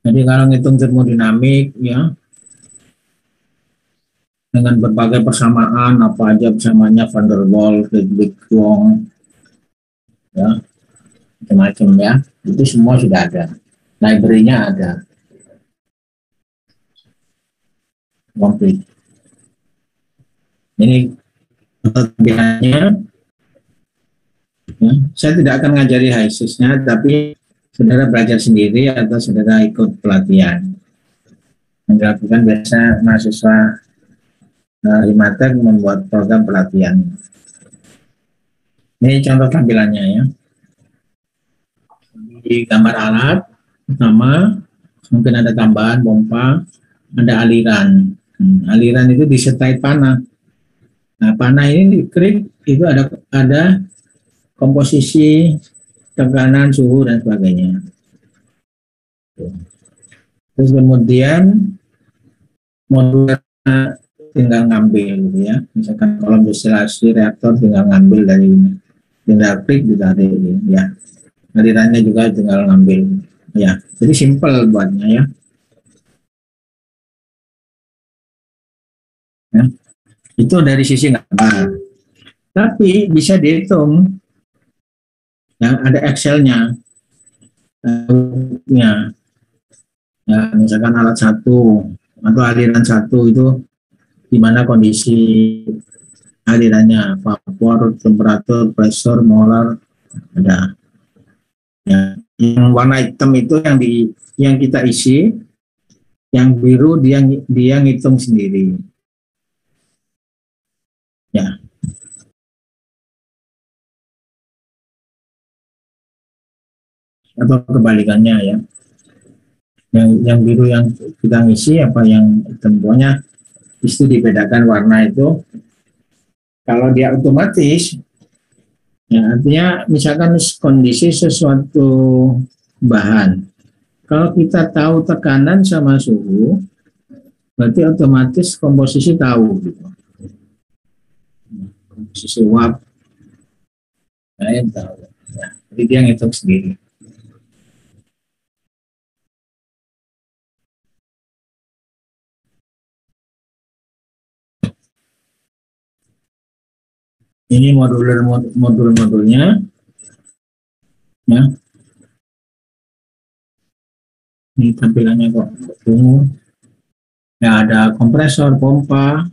Jadi kalau ngitung termodinamik, ya, dengan berbagai persamaan, apa aja persamaannya, Van der Waals, Friedrich Wong, ya, macam-macam, ya, itu semua sudah ada, library-nya ada, komplit. Ini tampilannya, ya. Saya tidak akan ngajari HISIS-nya, tapi saudara belajar sendiri atau saudara ikut pelatihan. Yang dilakukan biasa mahasiswa Himatek membuat program pelatihan. Ini contoh tampilannya, ya. Di gambar alat pertama mungkin ada tambahan pompa, ada aliran. Aliran itu disertai panah. Nah, panah ini dikrik, itu ada komposisi, tekanan, suhu, dan sebagainya. Terus kemudian moduler tinggal ngambil, gitu ya. Misalkan kolom distilasi reaktor tinggal ngambil dari ini, tinggal klik ditarik, ya. Alirannya juga tinggal ngambil, ya. Jadi simple buatnya, ya. Ya. Itu dari sisi gambar. Tapi bisa dihitung, ya, ada Excel-nya, ya. Ya, misalkan alat satu atau aliran satu itu di mana kondisi alirannya, vapor, temperatur, pressure, molar, ada. Ya, yang warna hitam itu yang kita isi, yang biru dia ngitung sendiri. Ya. Atau kebalikannya, ya. Yang biru yang kita ngisi, apa yang hitam, pokoknya itu dibedakan warna itu. Kalau dia otomatis, ya, artinya misalkan kondisi sesuatu bahan, kalau kita tahu tekanan sama suhu, berarti otomatis komposisi tahu, gitu. Komposisi uap, saya tahu, ya. Jadi dia ngitung sendiri. Ini modul-modulnya, ya. Ini tampilannya kok ungu. Ya, ada kompresor, pompa,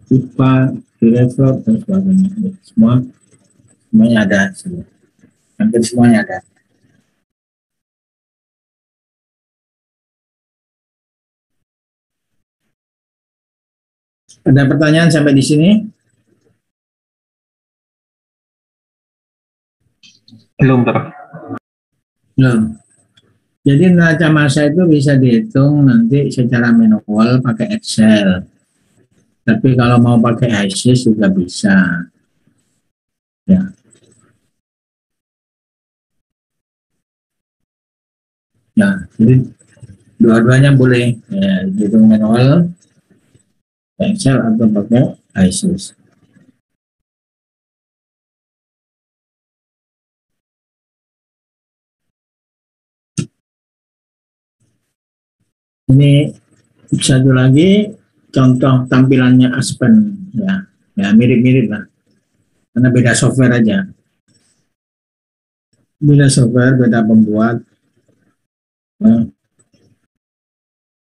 pipa, reverb, dan sebagainya. Semuanya ada, hampir semuanya ada. Ada pertanyaan sampai di sini?
Belum, Prof.
Belum. Jadi neraca massa itu bisa dihitung nanti secara manual pakai Excel. Tapi kalau mau pakai HISIS juga bisa. Ya. Nah, jadi dua-duanya boleh ya, hitung manual, Excel atau pakai ISIS. Ini satu lagi contoh tampilannya Aspen ya, ya mirip-mirip lah, karena beda software aja, beda software, beda pembuat. Ya.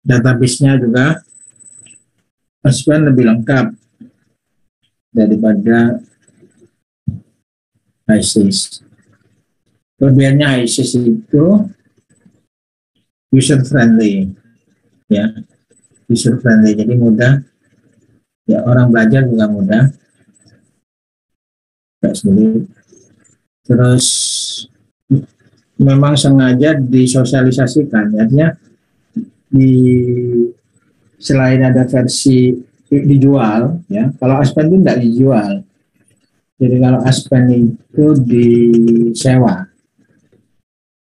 Database-nya juga Aspen lebih lengkap daripada ISIS. Kelebihannya ISIS itu user friendly, ya user friendly, jadi mudah ya, orang belajar juga mudah, nggak sulit. Terus memang sengaja disosialisasikan, artinya di selain ada versi dijual ya, kalau Aspen itu tidak dijual, jadi kalau Aspen itu disewa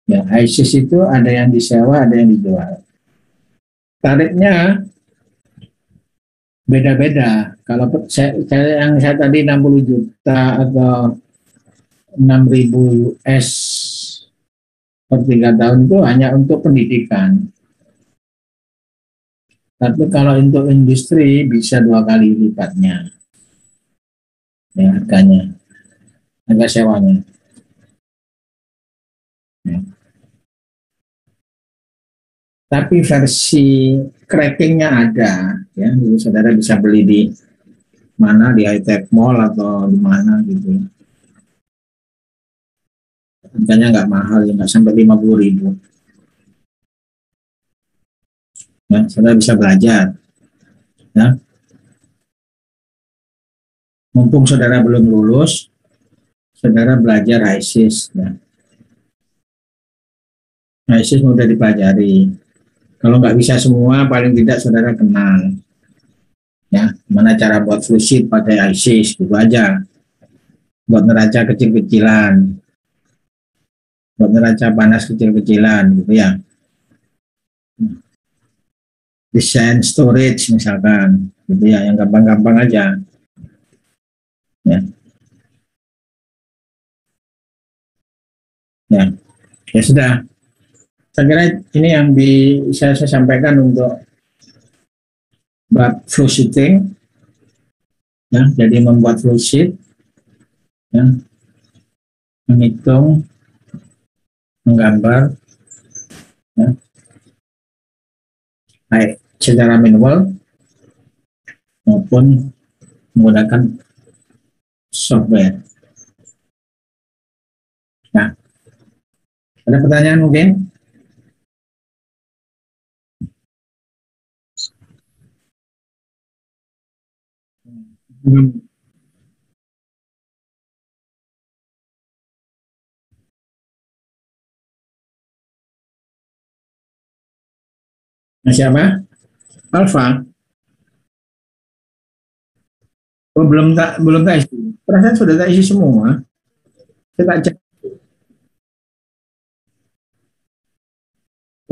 ya, ISIS itu ada yang disewa, ada yang dijual. Tarifnya beda-beda. Kalau yang saya tadi 60 juta atau 6.000 US per 3 tahun itu hanya untuk pendidikan. Tapi kalau untuk industri bisa 2 kali lipatnya ya, harganya, harga sewanya. Ya. Tapi versi crackingnya ada, ya, jadi saudara bisa beli di mana, di high-tech mall atau di mana gitu. Harganya nggak mahal, ya, nggak sampai 50.000. Ya, saudara bisa belajar. Ya. Mumpung saudara belum lulus, saudara belajar ISIS. Ya. ISIS mudah dipelajari. Kalau nggak bisa semua, paling tidak saudara kenal. Ya, mana cara buat fluid pakai ISIS, gitu aja. Buat neraca kecil-kecilan, buat neraca panas kecil-kecilan, gitu ya. Desain storage misalkan, gitu ya, yang gampang-gampang aja. Ya. Ya, ya sudah. Saya kira ini yang bisa saya sampaikan untuk bab flow sheeting. Ya, jadi membuat flow sheet, ya, menghitung, menggambar, ya, baik secara manual maupun menggunakan software. Nah, ada pertanyaan mungkin? Masih apa? Alpha? Oh, belum tak isi. Perasaan sudah tak isi semua. Saya tak cek.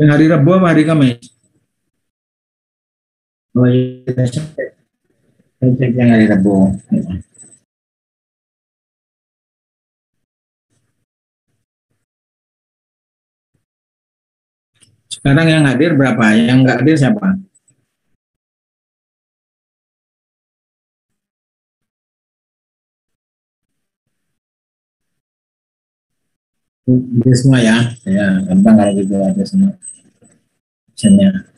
Yang hari Rabu apa hari Kamis? Oh iya, saya cek yang hari Rabu. Sekarang yang hadir berapa? Yang nggak hadir siapa? Hadir semua ya. Ya, gampang kalau gitu aja semua. Misalnya.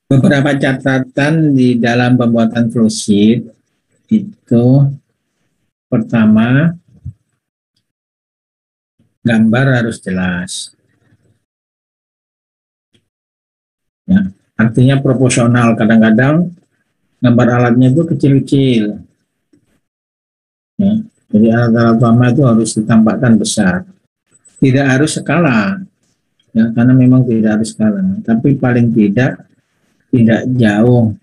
Beberapa catatan di dalam pembuatan flowsheet itu, pertama, gambar harus jelas. Ya, artinya proporsional. Kadang-kadang gambar alatnya itu kecil-kecil. Ya, jadi alat-alat utama itu harus ditampakkan besar. Tidak harus skala. ya, karena memang tidak harus kalah, tapi paling tidak jauh,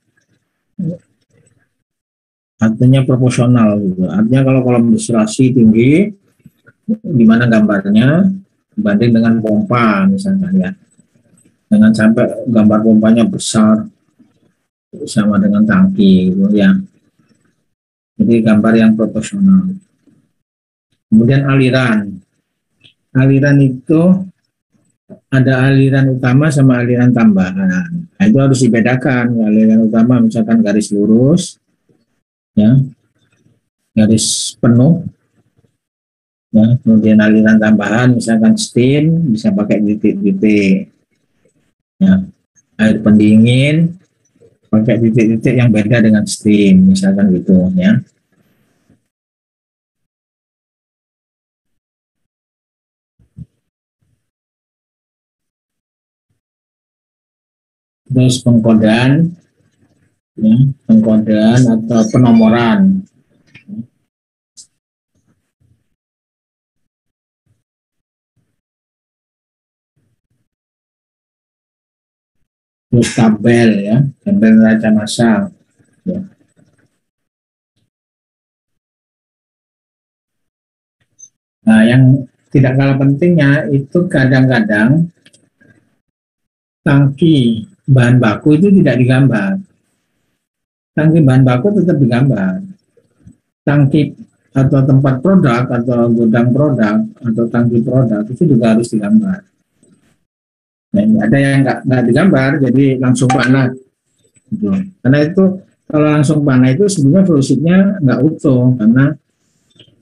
artinya proporsional gitu. Artinya kalau kolom distillasi tinggi, gimana gambarnya dibanding dengan pompa misalkan ya, jangan sampai gambar pompanya besar sama dengan tangki gitu ya. Jadi gambar yang proporsional. Kemudian aliran itu ada aliran utama sama aliran tambahan. Nah, itu harus dibedakan. Aliran utama misalkan garis lurus, ya, garis penuh, ya. Kemudian aliran tambahan misalkan steam bisa pakai titik-titik, ya. Air pendingin pakai titik-titik yang beda dengan steam, misalkan gitu, ya. Terus pengkodean, ya, pengkodean atau penomoran. Terus tabel, ya, tabel neraca massal, ya. Nah, yang tidak kalah pentingnya itu kadang-kadang tangki bahan baku itu tidak digambar. Tangki bahan baku tetap digambar. Tangki atau tempat produk atau gudang produk atau tangki produk itu juga harus digambar. Nah, ada yang nggak digambar, jadi langsung panah. Gitu. Karena itu kalau langsung panah itu sebenarnya fluidnya nggak utuh karena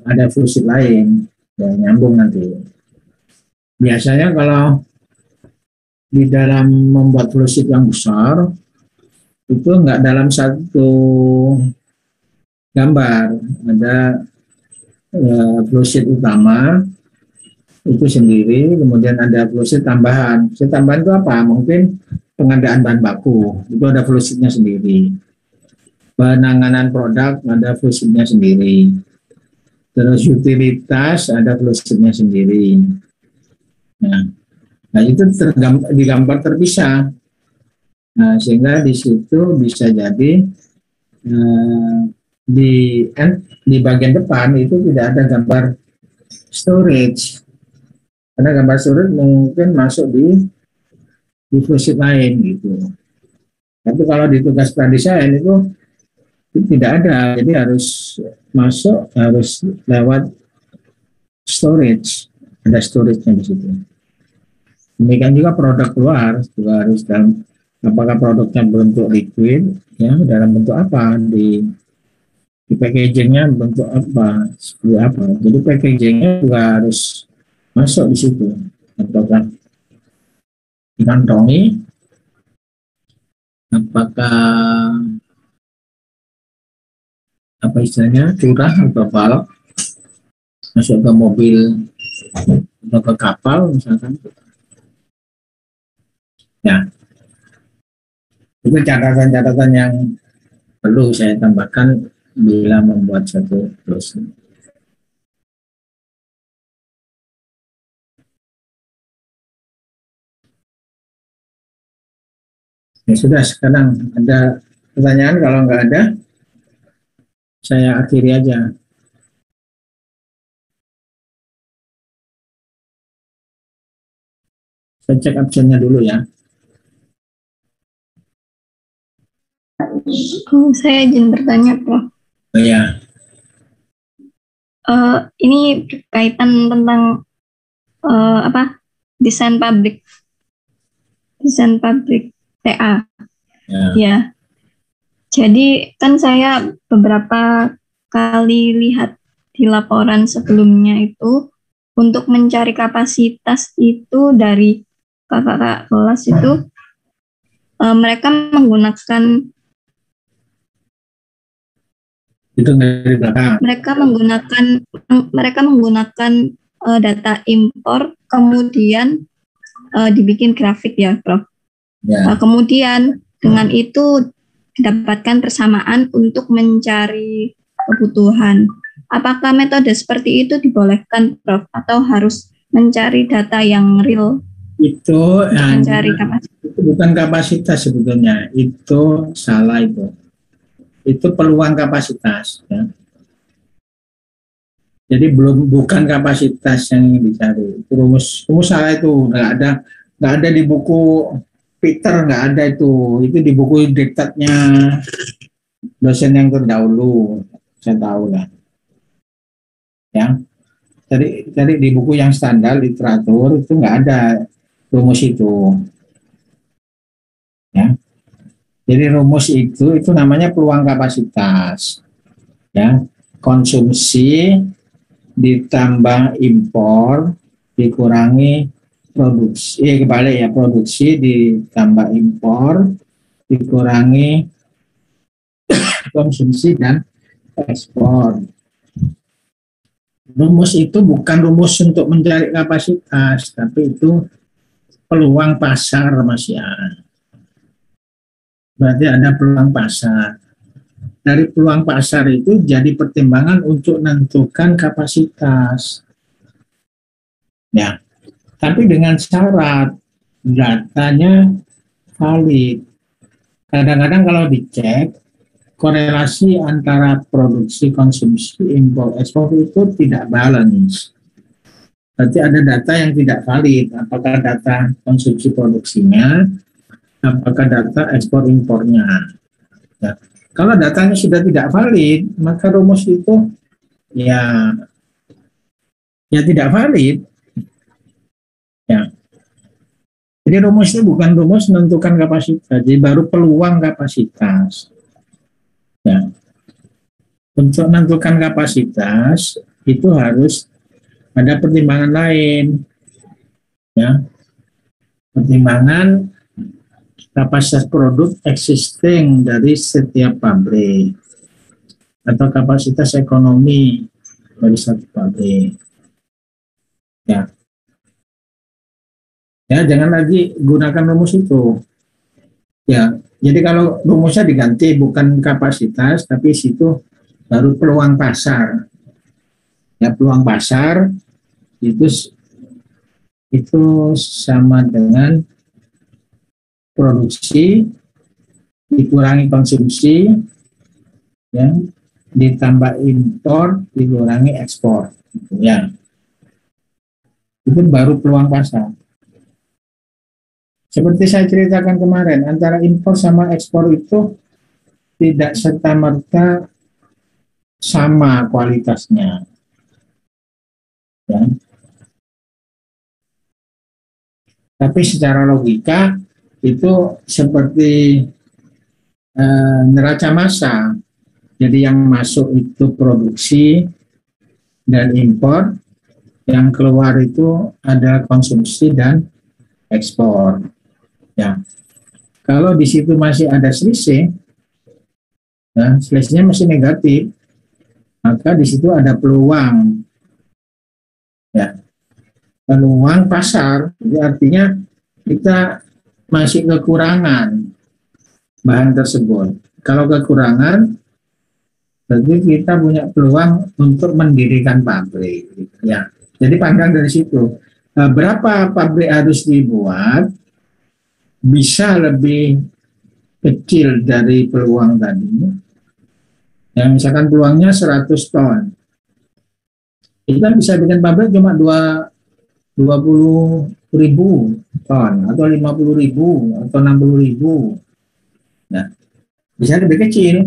ada fluid lain yang nyambung nanti. Biasanya kalau di dalam membuat fluid yang besar itu nggak dalam satu gambar, ada fluid utama itu sendiri, kemudian ada fluid tambahan. Fluid tambahan itu apa? Mungkin pengadaan bahan baku itu ada fluidnya sendiri, penanganan produk ada fluidnya sendiri, terus utilitas ada fluidnya sendiri. Nah itu digambar terpisah. Nah, sehingga di situ bisa jadi di bagian depan itu tidak ada gambar storage, karena gambar storage mungkin masuk di fluid lain gitu. Tapi kalau di tugas pradesain itu tidak ada, jadi harus masuk, harus lewat storage, ada storage-nya di situ. Demikian juga produk keluar juga harus dalam, apakah produknya berbentuk liquid, ya, dalam bentuk apa, di packagingnya bentuk apa, seperti apa. Jadi packagingnya juga harus masuk di situ, apakah dikantongi, apakah apa istilahnya curah atau balok, masuk ke mobil atau ke kapal misalkan. Ya, itu catatan-catatan yang perlu saya tambahkan bila membuat satu dosen. Ya sudah, sekarang ada pertanyaan? Kalau nggak ada, saya akhiri aja. Saya cek absennya dulu ya.
Saya izin bertanya, Prof.
Oh ya.
Ini berkaitan tentang desain pabrik TA. Ya. Jadi kan saya beberapa kali lihat di laporan sebelumnya itu untuk mencari kapasitas itu dari kakak kelas itu mereka menggunakan
itu dari belakang.
Mereka menggunakan data impor, kemudian dibikin grafik ya, Prof. Ya. Kemudian dengan itu didapatkan persamaan untuk mencari kebutuhan. Apakah metode seperti itu dibolehkan, Prof? Atau harus mencari data yang real
Itu
mencari kapasitas.
itu bukan kapasitas sebetulnya, itu salah itu. Itu peluang kapasitas. Ya. Jadi bukan kapasitas yang ingin dicari. Itu rumus salah itu, nggak ada di buku Peter, nggak ada itu. Itu di buku diktatnya dosen yang terdahulu, saya tahu lah. Ya, jadi di buku yang standar literatur itu nggak ada rumus itu. Ya, jadi rumus itu namanya peluang kapasitas. Ya, konsumsi ditambah impor dikurangi produksi, kebalik ya, produksi ditambah impor dikurangi konsumsi dan ekspor. Rumus itu bukan rumus untuk mencari kapasitas, tapi itu peluang pasar, Mas ya. Berarti ada peluang pasar. Dari peluang pasar itu jadi pertimbangan untuk menentukan kapasitas. Ya, tapi dengan syarat datanya valid. Kadang-kadang kalau dicek korelasi antara produksi, konsumsi, impor, ekspor itu tidak balance. Berarti ada data yang tidak valid. Apakah data konsumsi produksinya, apakah data ekspor impornya. Ya. Kalau datanya sudah tidak valid, maka rumus itu ya tidak valid. Ya. Jadi rumus itu bukan rumus menentukan kapasitas, jadi baru peluang kapasitas. Ya. Untuk menentukan kapasitas itu harus ada pertimbangan lain, ya, pertimbangan kapasitas produk existing dari setiap pabrik atau kapasitas ekonomi dari satu pabrik. Ya, ya jangan lagi gunakan rumus itu. Ya, jadi kalau rumusnya diganti bukan kapasitas, tapi situ baru peluang pasar. Ya, peluang pasar itu sama dengan produksi dikurangi konsumsi, ya, ditambah impor dikurangi ekspor, ya, itu baru peluang pasar. Seperti saya ceritakan kemarin, antara impor sama ekspor itu tidak serta-merta sama kualitasnya, ya. Tapi secara logika itu seperti neraca massa. Jadi yang masuk itu produksi dan impor, yang keluar itu ada konsumsi dan ekspor. Ya, kalau di situ masih ada selisih, ya, selisihnya masih negatif, maka di situ ada peluang, ya, peluang pasar. Jadi artinya kita masih kekurangan bahan tersebut. Kalau kekurangan, berarti kita punya peluang untuk mendirikan pabrik. Ya, jadi pandang dari situ. Berapa pabrik harus dibuat bisa lebih kecil dari peluang tadi. Ya, misalkan peluangnya 100 ton. Kita bisa bikin pabrik cuma 20.000 ton atau 50.000 atau 60.000. Nah, bisa lebih kecil,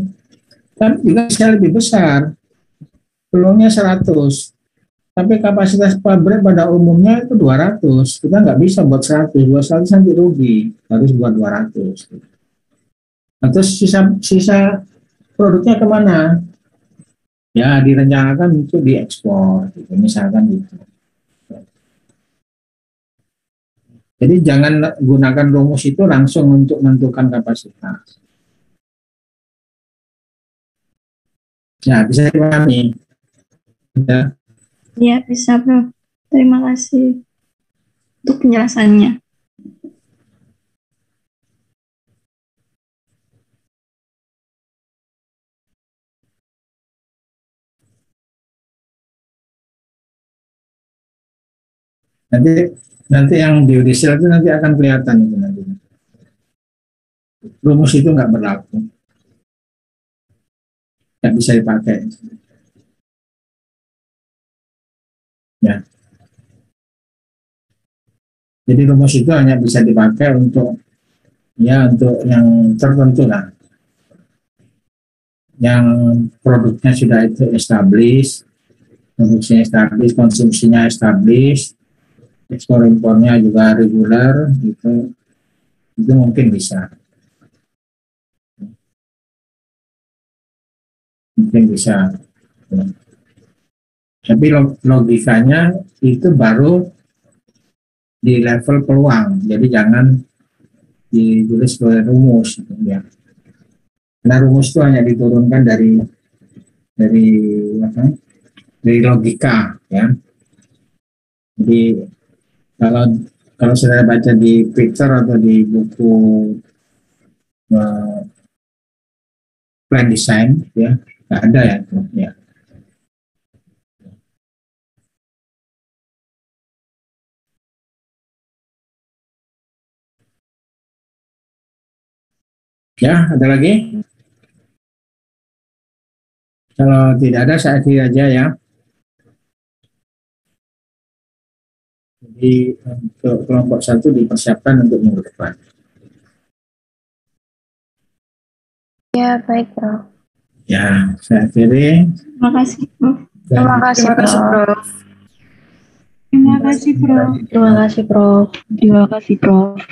tapi juga bisa lebih besar. Peluangnya 100, tapi kapasitas pabrik pada umumnya itu 200. Kita nggak bisa buat 100, buat 100 nanti rugi, harus buat 200. Atau sisa produknya kemana? Ya, direncanakan untuk diekspor, gitu, misalkan gitu. Jadi jangan gunakan rumus itu langsung untuk menentukan kapasitas. Ya, bisa dipahami. Ya.
Ya, bisa, Bro. Terima kasih untuk penjelasannya.
Nanti Nanti yang biodiesel itu nanti akan kelihatan itu nanti. Rumus itu nggak berlaku, nggak bisa dipakai. Ya. Jadi rumus itu hanya bisa dipakai untuk untuk yang tertentu lah. Yang produknya sudah itu established, produksinya established, konsumsinya established, ekspor impornya juga reguler, itu mungkin bisa. Mungkin bisa. Tapi logikanya itu baru di level peluang, jadi jangan ditulis sebagai rumus gitu, ya. Karena rumus itu hanya diturunkan dari logika, ya. Jadi kalau saudara baca di Twitter atau di buku plan design, ya nggak ada ya, ya. Ya, ada lagi? Kalau tidak ada, saya akhiri aja ya. Jadi untuk kelompok 1 dipersiapkan untuk minggu depan.
Ya, baik, Prof.
Ya, saya akhiri.
Terima kasih, Prof.
Terima kasih, Prof.
Terima kasih, Prof. Terima kasih, Prof.